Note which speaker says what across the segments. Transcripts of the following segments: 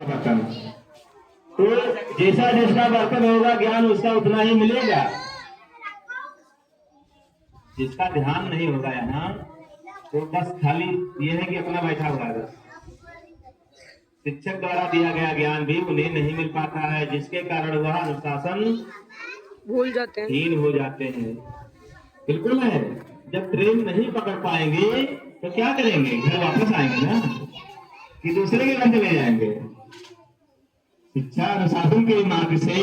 Speaker 1: बर्तन। तो जैसा जिसका बर्तन होगा ज्ञान उसका उतना ही मिलेगा। जिसका ध्यान नहीं होगा यहाँ तो बस खाली ये है कि अपना बैठा हुआ है। शिक्षक द्वारा दिया गया ज्ञान भी उन्हें नहीं मिल पाता है, जिसके कारण वह अनुशासन
Speaker 2: भूल जाते हैं,
Speaker 1: हीन हो जाते हैं। बिल्कुल है। जब ट्रेन नहीं पकड़ पाएंगे तो क्या करेंगे? घर वापस आएंगे ना, कि दूसरे के घर चले जाएंगे। शिक्षा अनुशासन के मार्ग से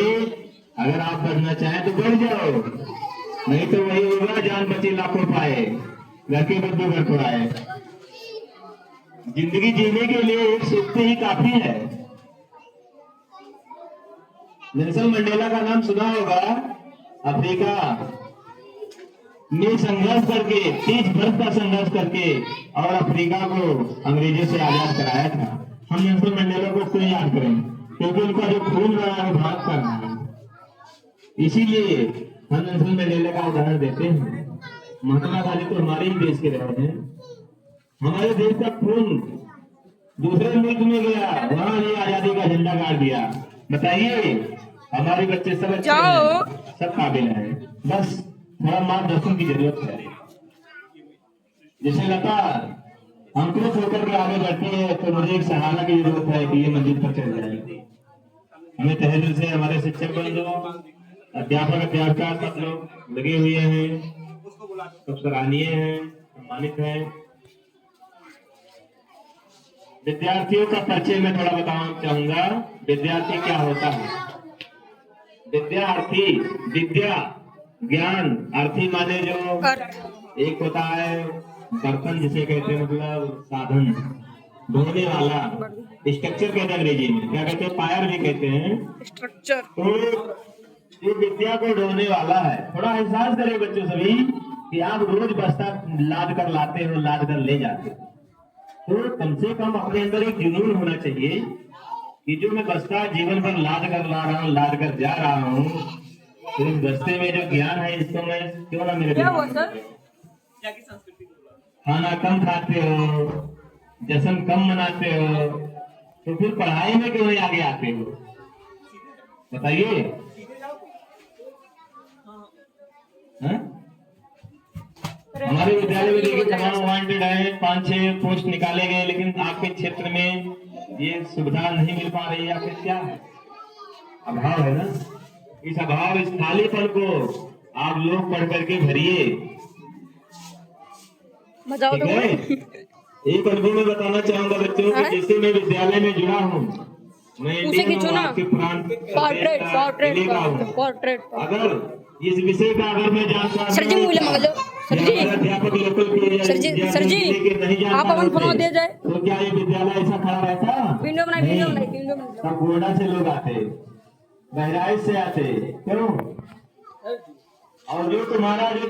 Speaker 1: अगर आप बढ़ना चाहें तो बढ़ जाओ, नहीं तो वही होगा जान बचे लाखों पाए, घर के बदू घर को आए। जिंदगी जीने के लिए एक सूक्ति ही काफी है। नेल्सन मंडेला का नाम सुना होगा। अफ्रीका में संघर्ष करके 30 वर्ष का संघर्ष करके और अफ्रीका को अंग्रेजों से आजाद कराया था। हम नेल्सन मंडेला को क्यों याद करें? क्योंकि उनका जो खून बना है भारत का है, इसीलिए हम नेल्सन मंडेला का उदाहरण देते हैं। महात्मा गांधी तो हमारे ही देश के रहे हैं। हमारे देश का खून दूसरे मुल्क में गया, वहां ही आजादी का झंडा गाड़ दिया। बताइए, हमारे बच्चे सब अच्छे हैं, सब काबिल हैं, बस थोड़ा मार्गदर्शन की जरूरत है। जैसे लता अंकुरित होकर के आगे बढ़ती है तो मुझे एक सहारा की जरूरत है कि ये मंजिल पर चल जाएगी। हमें तहे दिल से हमारे शिक्षक बंधु, अध्यापक अध्यापिका सब लोग लगे हुए हैं, सब सराहनीय हैं, सम्मानित हैं। विद्यार्थियों का परिचय मैं थोड़ा बताना चाहूंगा। विद्यार्थी क्या होता है? विद्यार्थी विद्या ज्ञान अर्थी माने जो एक होता है बर्तन जिसे कहते हैं, मतलब साधन ढोने वाला। स्ट्रक्चर कहते हैं अंग्रेजी में, क्या कहते हैं? पायर भी कहते हैं
Speaker 2: स्ट्रक्चर।
Speaker 1: तो ये विद्या को ढोने वाला है। थोड़ा एहसास करें बच्चों सभी कि आप रोज बस्ता लाद कर लाते हो, लाद कर ले जाते हो, तो कम से कम अपने अंदर एक जुनून होना चाहिए कि जो मैं बस्ता जीवन भर लाद कर ला रहा हूँ, लाद कर जा रहा हूँ, तो इस बस्ते में जो ज्ञान है इसको मैं क्यों ना मेरे दिमाग में। खाना कम खाते हो, जश्न कम मनाते हो, तो फिर पढ़ाई में क्यों नहीं आगे आते हो? बताइए। हमारे विद्यालय में देखिए तमाम वांटेड है, 5-6 पोस्ट निकाले गए, लेकिन आपके क्षेत्र में ये सुविधा नहीं मिल पा रही है। आखिर क्या है? अभाव है ना। इस अभाव, इस खालीपन को आप लोग पढ़ करके भरिए। ठीक है। एक अनुभव में बताना चाहूंगा बच्चों को, जैसे मैं विद्यालय में जुड़ा हूँ, मैं इंडियन के
Speaker 2: पोर्ट्रेट।
Speaker 1: अगर इस विषय का अगर मैं जानता
Speaker 2: सर जी मूल्य मंगलो, सर जी
Speaker 1: अध्यापक लोकल
Speaker 2: सर जी आप अपन फोन दे जाए
Speaker 1: तो क्या ये विद्यालय ऐसा खड़ा रहता?
Speaker 2: विंडो बनाई।
Speaker 1: तब गोंडा से लोग आते, बहराइच से आते, क्यों? और जो तुम्हारा जो